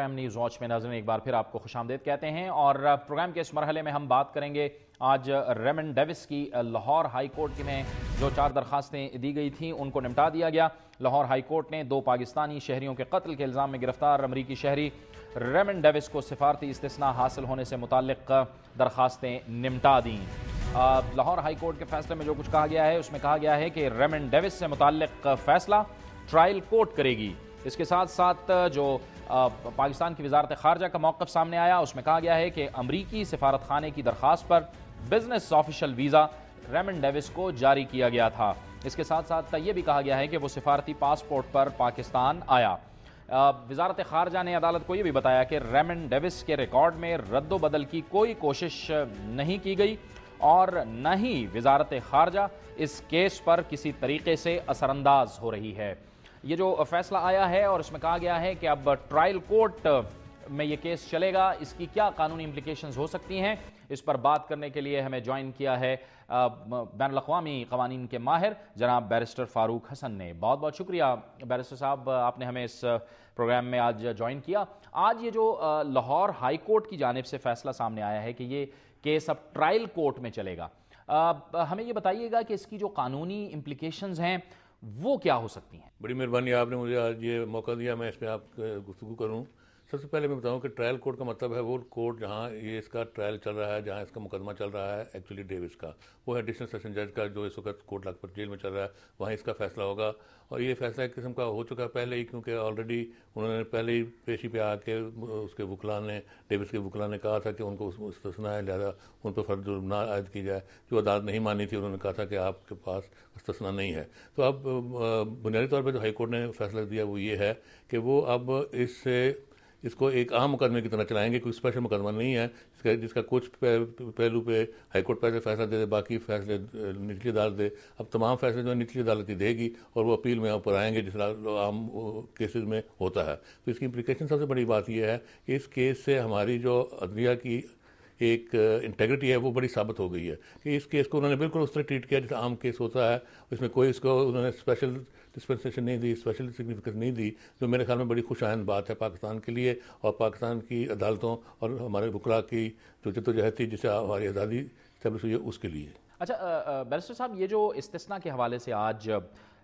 Programme news watch में नाज़रीन एक बार फिर आपको खुशामदीद कहते हैं। और प्रोग्राम के इस मरहले में हम बात करेंगे आज रेमंड डेविस की। लाहौर हाई कोर्ट में जो 4 दरखास्तें दी गई थी उनको निपटा दिया गया। लाहौर हाई कोर्ट ने 2 पाकिस्तानी शहरियों के कत्ल के इल्ज़ाम में गिरफ्तार अमरीकी शहरी रेमंड डेविस को सिफारती इस्तिस्ना हासिल होने से मुताल्लिक दरखास्तें निपटा दी। लाहौर हाई कोर्ट के फैसले में जो कुछ कहा गया है उसमें कहा गया है कि रेमंड डेविस से मुताल्लिक फैसला ट्रायल कोर्ट करेगी। इसके साथ साथ जो पाकिस्तान की वजारत खारजा का मौक़िफ़ सामने आया उसमें कहा गया है कि अमरीकी सिफारत खाने की दरख्वास्त पर business official visa Raymond Davis को जारी किया गया था। इसके साथ साथ यह भी कहा गया है कि वो सिफारती पासपोर्ट पर पाकिस्तान आया। वजारत खारजा ने अदालत को यह भी बताया कि रेमंड डेविस के रिकॉर्ड में रद्दो बदल की कोई कोशिश नहीं की गई और न ही वजारत खारजा इस केस पर किसी तरीके से असरअंदाज हो रही है। ये जो फैसला आया है और इसमें कहा गया है कि अब ट्रायल कोर्ट में ये केस चलेगा, इसकी क्या कानूनी इम्प्लिकेशंस हो सकती हैं, इस पर बात करने के लिए हमें ज्वाइन किया है बैनुल-अक़वामी क़वानीन के माहिर जनाब बैरिस्टर फ़ारूक हसन ने। बहुत बहुत शुक्रिया बैरिस्टर साहब, आपने हमें इस प्रोग्राम में आज ज्वाइन किया। आज ये जो लाहौर हाई कोर्ट की जानिब से फैसला सामने आया है कि ये केस अब ट्रायल कोर्ट में चलेगा, हमें ये बताइएगा कि इसकी जो कानूनी इम्प्लिकेशंस हैं वो क्या हो सकती हैं। बड़ी मेहरबानी, आपने मुझे आज ये मौका दिया मैं इस पर आप गुफ्तगू करूँ। सबसे पहले मैं बताऊं कि ट्रायल कोर्ट का मतलब है वो कोर्ट जहां ये इसका ट्रायल चल रहा है, जहां इसका मुकदमा चल रहा है एक्चुअली डेविस का, वो है एडिशनल सेशन जज का जो इस वक्त कोर्ट लाखपत जेल में चल रहा है, वहीं इसका फैसला होगा। और ये फैसला एक किस्म का हो चुका है पहले ही, क्योंकि ऑलरेडी उन्होंने पहले ही पेशी पे आके उसके वकला ने, डेविस के वकला ने कहा था कि उनको इस्तिस्ना है, लिहाजा उन पर फर्ज जुर्म ना आयद की जाए। जो अदालत नहीं मानी थी, उन्होंने कहा था कि आपके पास इस्तिस्ना नहीं है। तो अब बुनियादी तौर पर जो हाई कोर्ट ने फैसला दिया वो ये है कि वो अब इसको एक आम मुकदमे की तरह चलाएंगे। कोई स्पेशल मुकदमा नहीं है जिसका कुछ पहलू पे हाईकोर्ट पहले फैसला दे दे, बाकी फैसले निचली अदालत दे। अब तमाम फैसले जो निचली अदालत ही देगी और वो अपील में ऊपर आएंगे जिस आम केसेस में होता है। तो इसकी इम्प्लिकेशन सबसे बड़ी बात यह है कि इस केस से हमारी जो अदलिया की एक इंटेग्रिटी है वो बड़ी साबित हो गई है कि इस केस को उन्होंने बिल्कुल उस तरह ट्रीट किया जैसे आम केस होता है। इसमें कोई इसको उन्होंने स्पेशल डिस्पेंसेशन नहीं दी, स्पेशल सिग्निफिकेंस नहीं दी, जो मेरे ख्याल में बड़ी खुशआइंद बात है पाकिस्तान के लिए और पाकिस्तान की अदालतों और हमारे वकला की जो जद्दोजहद थी जिससे हमारी आज़ादी स्टैब्लिश हुई है उसके लिए। अच्छा बैरिस्टर साहब, ये जो इस्तिस्ना के हवाले से आज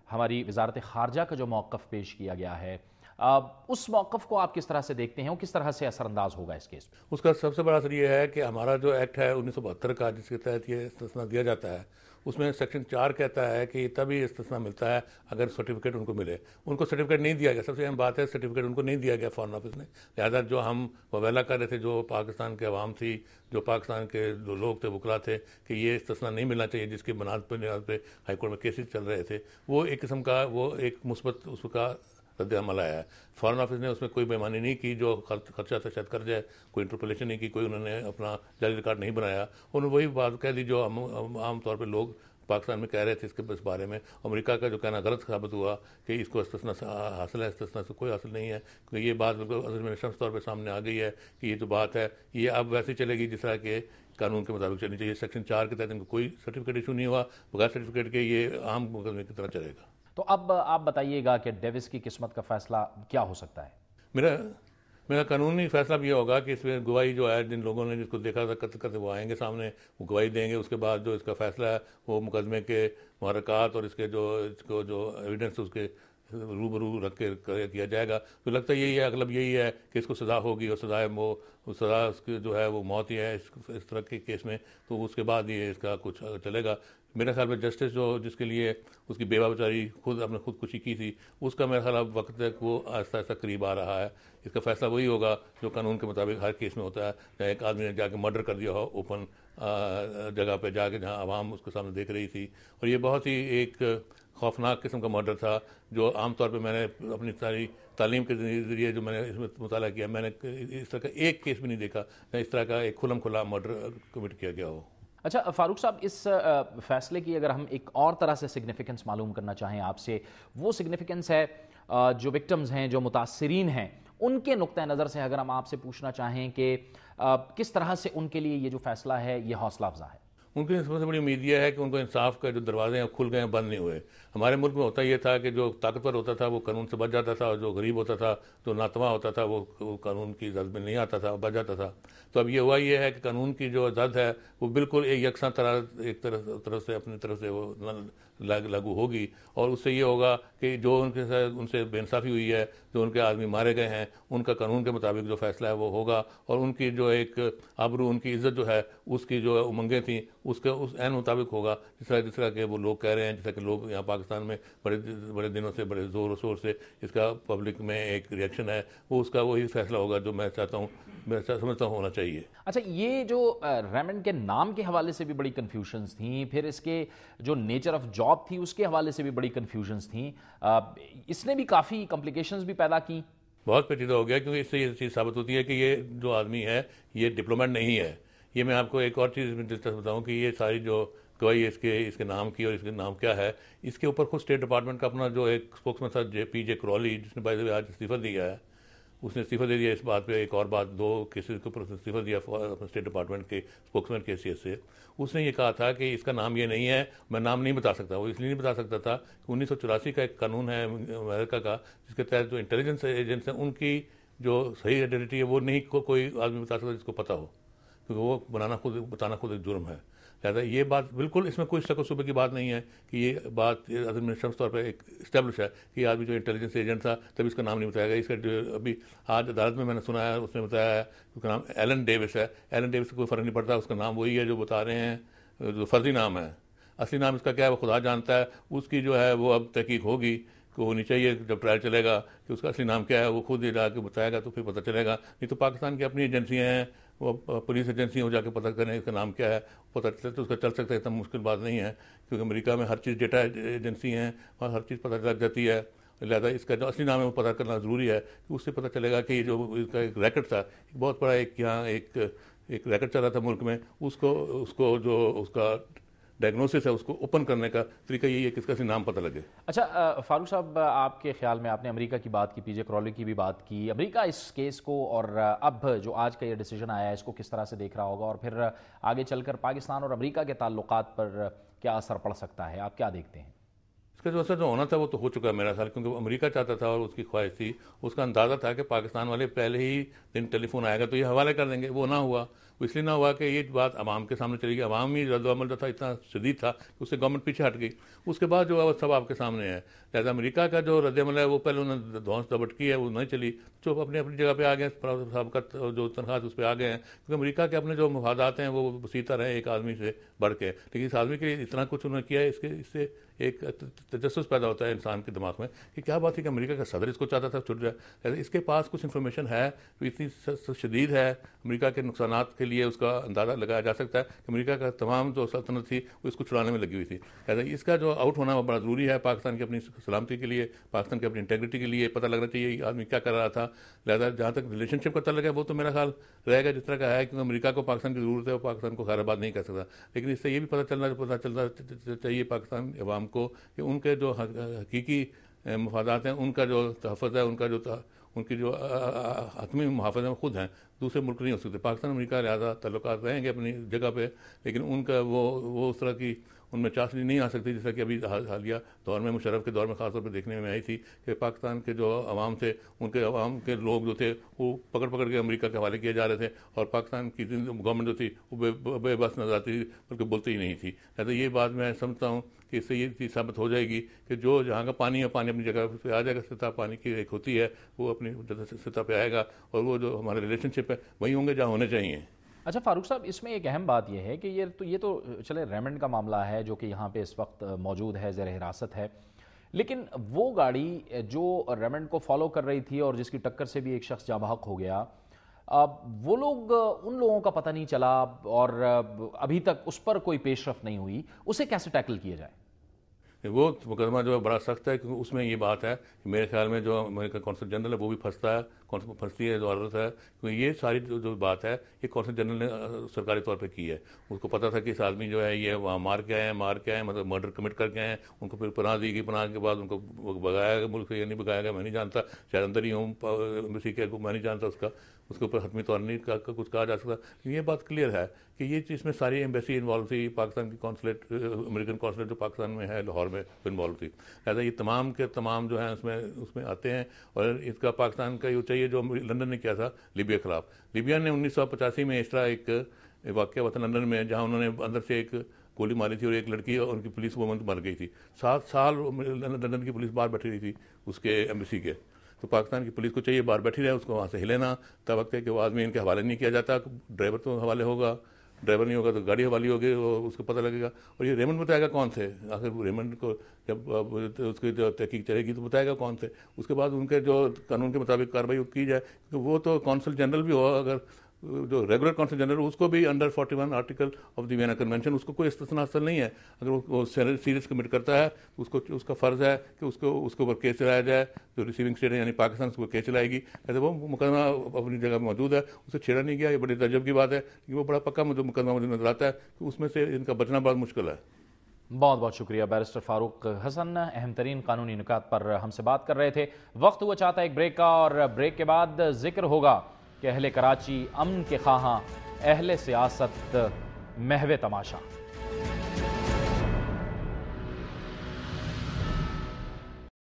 हमारी वजारत खारजा का जो मौक़िफ़ पेश किया गया है, उस मौक़िफ़ को आप किस तरह से देखते हैं और किस तरह से असरअंदाज होगा इस केस में? उसका सबसे बड़ा असर ये है कि हमारा जो एक्ट है 1972 का जिसके तहत ये इस्तिस्ना दिया जाता है, उसमें सेक्शन 4 कहता है कि तभी इस्तिस्ना मिलता है अगर सर्टिफिकेट उनको मिले। उनको सर्टिफिकेट नहीं दिया गया, सबसे अहम बात है सर्टिफिकेट उनको नहीं दिया गया फॉरेन ऑफिस ने। लिहाजा जो हम ववेला कर रहे थे, जो पाकिस्तान के अवाम थी, जो पाकिस्तान के जो लोग थे, वकला थे, कि ये इस्तिस्ना नहीं मिलना चाहिए, जिसकी बुनियाद पे हाईकोर्ट में केसेस चल रहे थे, वो एक किस्म का वो एक मुस्बत उसका रद्द अमल आया है। फॉरेन ऑफिस ने उसमें कोई बेईमानी नहीं की, जो खर्चा था शायद कर जाए, कोई इंटरपोलेशन नहीं की, कोई उन्होंने अपना जाली रिकॉर्ड नहीं बनाया। उन्होंने वही बात कह दी जो आम तौर पर लोग पाकिस्तान में कह रहे थे इसके बारे में। अमेरिका का जो कहना गलत साबित हुआ कि इसको इस्तिस्ना हासिल है, इस्तिस्ना से कोई हासिल नहीं है, क्योंकि ये बात बिल्कुल में शख्स तौर पर सामने आ गई है कि ये जो बात है ये अब वैसे चलेगी जिस तरह के कानून के मुताबिक चलनी चाहिए। सेक्शन 4 के तहत इनको कोई सर्टिफिकेट इशू नहीं हुआ, बगैर सर्टिफिकेट के ये आम मुकदमे की तरह चलेगा। तो अब आप बताइएगा कि डेविस की किस्मत का फैसला क्या हो सकता है? मेरा कानूनी फैसला भी ये होगा कि इसमें गवाही जो है, जिन लोगों ने जिसको देखा था कत्ल करते, वो आएंगे सामने, वो गवाही देंगे। उसके बाद जो इसका फैसला है वो मुकदमे के मुहर्रकात और इसको जो एविडेंस उसके रूबरू रख के किया जाएगा। तो लगता यही है, अगलब यही है कि इसको सज़ा होगी और सज़ा सज़ा उसकी जो है वो मौत ही है इस तरह के केस में। तो उसके बाद ये इसका कुछ चलेगा। मेरे ख्याल में जस्टिस जो जिसके लिए उसकी बेवा बेचारी अपने खुदकुशी की थी, उसका मेरा ख्याल अब वक्त तक वो आहिस्ता आहिस्ता करीब आ रहा है। इसका फैसला वही होगा जो कानून के मुताबिक हर केस में होता है। चाहे एक आदमी ने जाके मर्डर कर दिया हो ओपन जगह पे जाके, जहाँ आवाम उसके सामने देख रही थी, और ये बहुत ही एक खौफनाक किस्म का मर्डर था जो आमतौर पे मैंने अपनी सारी तालीम के ज़रिए जो मैंने इसमें मुताला किया, मैंने इस तरह का एक केस भी नहीं देखा जहाँ इस तरह का एक खुलम खुला मर्डर कमिट किया गया हो। अच्छा फारूक साहब, इस फैसले की अगर हम एक और तरह से सिग्निफिकेंस मालूम करना चाहें आपसे, वो सिग्निफिकेंस है जो विक्टिम्स हैं, जो मुतासरीन हैं, उनके नुक्ता नज़र से अगर हम आपसे पूछना चाहें कि किस तरह से उनके लिए ये जो फैसला है ये हौसला अफजा है। उनकी सबसे बड़ी उम्मीद यह है कि उनको इंसाफ का जो दरवाजे हैं खुल गए हैं, बंद नहीं हुए। हमारे मुल्क में होता यह था कि जो ताकतवर होता था वो कानून से बच जाता था, और जो गरीब होता था, जो नातवा होता था, वो कानून की जद में नहीं आता था, बच जाता था। तो अब ये हुआ ये है कि कानून की जो जद है वो बिल्कुल एक यकसा एक तरफ से अपनी तरफ से वो लागू होगी, और उससे ये होगा कि जो उनके साथ उनसे बेइंसाफ़ी हुई है, जो उनके आदमी मारे गए हैं, उनका कानून के मुताबिक जो फैसला है वो होगा, और उनकी जो एक आबरू, उनकी इज़्ज़त जो है, उसकी जो उमंगें थी उसके उस ऐन मुताबिक होगा, जिस तरह के वो लोग कह रहे हैं, जैसा कि लोग यहाँ पाकिस्तान में बड़े दिनों से बड़े ज़ोर शोर से इसका पब्लिक में एक रिएक्शन है, वो उसका वही फैसला होगा जो मैं चाहता हूँ, मैं समझता हूँ होना चाहिए। अच्छा, ये जो रेमंड के नाम के हवाले से भी बड़ी कन्फ्यूजन्स थी, फिर इसके जो नेचर ऑफ जॉब थी उसके हवाले से भी बड़ी कन्फ्यूजन्स थी, इसने भी काफ़ी कॉम्प्लिकेशंस भी पैदा की। बहुत पेचीदा हो गया, क्योंकि इससे ये चीज़ साबित होती है कि ये जो आदमी है ये डिप्लोमेट नहीं है। ये मैं आपको एक और चीज़ दिलचस्प बताऊँ कि ये सारी जो गवाही इसके नाम की और इसके नाम क्या है, इसके ऊपर खुद स्टेट डिपार्टमेंट का अपना जो एक स्पोक्समैन था पीजे क्रॉली, जिसने बाय द वे आज इस्तीफा दिया है, उसने इस्तीफा दे दिया इस बात पे। एक और बात, 2 केसेस के ऊपर उसने इस्तीफा दिया अपने स्टेट डिपार्टमेंट के स्पोक्समैन की हैसियत से। उसने ये कहा था कि इसका नाम ये नहीं है, मैं नाम नहीं बता सकता। वो इसलिए नहीं बता सकता था कि 1984 का एक कानून है अमेरिका का, जिसके तहत जो इंटेलिजेंस एजेंट्स हैं उनकी जो सही आइडेंटिटी है वो नहीं कोई आदमी बता सकता जिसको पता हो, क्योंकि वो बताना खुद एक जुर्म है। लिहाजा ये बात बिल्कुल, इसमें कोई शक व शुबे की बात नहीं है कि ये बात एडमिनिस्ट्रेशन तौर पर एक इस्टेब्लिश है कि आदमी जो इंटेलिजेंस एजेंट था तभी इसका नाम नहीं बताया गया। इसका अभी आज अदालत में मैंने सुना है, उसने बताया है उसका नाम एलन डेविस है। एलन डेविस से कोई फ़र्क नहीं पड़ता, उसका नाम वही है जो बता रहे हैं, जो फर्जी नाम है। असली नाम इसका क्या है वो खुदा जानता है, उसकी जो है वो अब तहकीक होगी कि होनी चाहिए। जब ट्रायल चलेगा कि उसका असली नाम क्या है वो खुद ही जाके बताएगा, तो फिर पता चलेगा। नहीं तो पाकिस्तान की अपनी एजेंसियाँ हैं, वो पुलिस एजेंसी हो जाके पता करें इसका नाम क्या है, पता चले तो उसका चल सकता है। इतना मुश्किल बात नहीं है, क्योंकि अमेरिका में हर चीज़ डेटा एजेंसी हैं और हर चीज़ पता लग जाती है। लिहाजा इसका जो असली नाम है वो पता करना ज़रूरी है, कि उससे पता चलेगा कि जो इसका एक रैकेट था, बहुत बड़ा यहाँ एक रैकेट चल रहा था मुल्क में, उसको जो उसका डायग्नोसिस है उसको ओपन करने का तरीका यही है कि इसका असली नाम पता लगे। अच्छा, फारूक साहब, आपके ख्याल में, आपने अमेरिका की बात की, पीजे क्रॉली की भी बात की, अमेरिका इस केस को और अब जो आज का ये डिसीजन आया है इसको किस तरह से देख रहा होगा, और फिर आगे चलकर पाकिस्तान और अमेरिका के ताल्लुकात पर क्या असर पड़ सकता है, आप क्या देखते हैं? इसका जो असर जो होना था वो तो हो चुका है मेरा ख्याल, क्योंकि अमेरिका चाहता था और उसकी ख्वाहिश थी, उसका अंदाज़ा था कि पाकिस्तान वाले पहले ही दिन टेलीफोन आएगा तो ये हवाले कर देंगे। वो ना हुआ, वो इसलिए ना हुआ कि ये बात अवाम के सामने चली गई। अवामी रद्दअमल जो था इतना शदीद था कि उससे गवर्नमेंट पीछे हट गई। उसके बाद जो है सब आपके सामने है। लिहाजा अमेरिका का जो रद्दअमल है वो पहले उन्होंने धौंस दबट की है, वो नहीं चली, जो अपनी अपनी जगह पे आ गए, सबका जो तनख्वाह उस पर आ गए हैं, क्योंकि अमेरिका के अपने जो मफादात हैं वो वसीता रहे एक आदमी से बढ़ के। लेकिन इस आदमी के लिए इतना कुछ उन्होंने किया है, इससे एक तजस्सुस पैदा होता है इंसान के दिमाग में कि क्या बात है कि अमेरिका का सदर इसको चाहता था छुट जाए। इसके पास कुछ इन्फॉर्मेशन है जो इतनी शदीद है, अमेरिका के नुकसानात के लिए उसका अंदाज़ा लगाया जा सकता है कि अमेरिका का तमाम जो सल्तनत थी वो इसको छुड़ाने में लगी हुई थी। लिहाजा इसका जो आउट होना बड़ा ज़रूरी है पाकिस्तान की अपनी सलामती के लिए, पाकिस्तान की अपनी इंटेग्रिटी के लिए। पता लगना चाहिए कि आदमी क्या कर रहा था। लिहाजा जहाँ तक रिलेशनशिप का तल्लुक है वो तो मेरा ख्याल रहेगा जिस तरह का है, क्योंकि अमेरिका को पाकिस्तान की ज़रूरत है, वो पाकिस्तान को खैराबाद नहीं कर सकता। लेकिन इससे ये भी पता चलना चाहिए पाकिस्तान अवाम को कि उनके जो हकीकी मफादात हैं, उनका जो तहफ़्फ़ुज़ है, उनकी जो हतमी मुहाफ़िज़ हैं खुद हैं, दूसरे मुल्क नहीं हो सकते। पाकिस्तान अमेरिका लिहाजा तल्लुकात रहेंगे अपनी जगह पे, लेकिन उनका वो उस तरह की उनमें चाशनी नहीं आ सकती जैसा कि अभी हालिया दौर में, मुशर्रफ के दौर में ख़ासतौर पर देखने में आई थी कि पाकिस्तान के जो अवाम थे, उनके अवाम के लोग जो थे वो पकड़ के अमेरिका के हवाले किए जा रहे थे, और पाकिस्तान की गवर्नमेंट जो थी वो बेबस नजर आती थी, बल्कि बोलती ही नहीं थी। लिहाजा ये बात मैं समझता हूँ कि इससे ये चीज़ साबित हो जाएगी कि जो जहाँ का पानी है, पानी अपनी जगह पे आ जाएगा। सतह पानी की एक होती है, वो अपनी सतह पे आएगा, और वो जो हमारे रिलेशनशिप है वही होंगे जहाँ होने चाहिए। अच्छा फारूक साहब, इसमें एक अहम बात यह है कि ये तो चले रेमंड का मामला है जो कि यहाँ पे इस वक्त मौजूद है, ज़ेर हिरासत है, लेकिन वो गाड़ी जो रेमंड को फॉलो कर रही थी और जिसकी टक्कर से भी एक शख्स जाँ बहक हो गया, वो लोग, उन लोगों का पता नहीं चला और अभी तक उस पर कोई पेशरफ नहीं हुई, उसे कैसे टैकल किया जाए? वो मुकदमा जो है बड़ा सख्त है, क्योंकि उसमें ये बात है कि मेरे ख्याल में जो अमेरिका कौंसल जनरल है वो भी फंसती है, जो अदालत है, क्योंकि ये सारी जो बात है ये कौंसल जनरल ने सरकारी तौर पे की है। उसको पता था कि इस आदमी जो है ये वहाँ मार के आए हैं, मतलब मर्डर कमिट करके आए हैं। उनको फिर पनाह दी गई, पनाह के बाद उनको भगाया गया मुल्क से, या नहीं भगाया गया मैं नहीं जानता, शायद अंदर ही हूँ एम्बेसी के, मैं नहीं जानता उसका। उसके ऊपर हतमी तौर नहीं कुछ कहा जा सकता। लेकिन ये बात क्लियर है कि ये चीज़ में सारी एम्बेसी इन्वॉल्व थी, पाकिस्तान की कॉन्सुलेट, अमेरिकन कॉन्सुलेट जो पाकिस्तान में है लाहौर में इन्वॉल्व थी। लिहाजा ये तमाम के तमाम जो हैं उसमें आते हैं। और इसका पाकिस्तान का ये चाहिए जो लंदन ने किया था लीबिया के खिलाफ। लीबिया ने 1985 में इस तरह एक वाक़या हुआ था लंदन में, जहाँ उन्होंने अंदर से एक गोली मारी थी और एक लड़की और उनकी पुलिस वुमन मर गई थी। 7 साल लंदन की पुलिस बाहर बैठी रही थी उसके एम्बेसी के। तो पाकिस्तान की पुलिस को चाहिए बाहर बैठी रहे, उसको वहाँ से हिले ना। तब वक्त है कि वो आदमी इनके हवाले नहीं किया जाता। ड्राइवर तो हवाले होगा, ड्राइवर नहीं होगा तो गाड़ी हवाली होगी, उसको पता लगेगा। और ये रेमंड बताएगा कौन थे, आखिर रेमंड को जब उसकी जो तहकीक चलेगी तो बताएगा कौन थे। उसके बाद उनके जो कानून के मुताबिक कार्रवाई की जाए। तो वो तो कौंसल जनरल भी हो, अगर जो रेगुलर कौंसल जनरल उसको भी under 41 article of the Vienna convention उसको कोई इस्तिस्ना हासिल नहीं है। अगर वो सीरियस कमिट करता है तो उसका फ़र्ज़ है कि उसके ऊपर केस चलाया जाए। जो रिसीविंग स्टेट है यानी पाकिस्तान उसको केस चलाएगी। ऐसे वो मुकदमा अपनी जगह मौजूद है, उसे छेड़ा नहीं गया। ये बड़ी तजब की बात है कि वो बड़ा पक्का मुकदमा मुझे नजर आता है कि उसमें से इनका बचना बहुत मुश्किल है। बहुत बहुत शुक्रिया बैरिस्टर फारूक हसन, अहम तरीन कानूनी नुकात पर हमसे बात कर रहे थे। वक्त हुआ चाहता है एक ब्रेक का, और ब्रेक के बाद जिक्र होगा कि अहले कराची अमन के ख़्वाहां, अहले सियासत महवे तमाशा।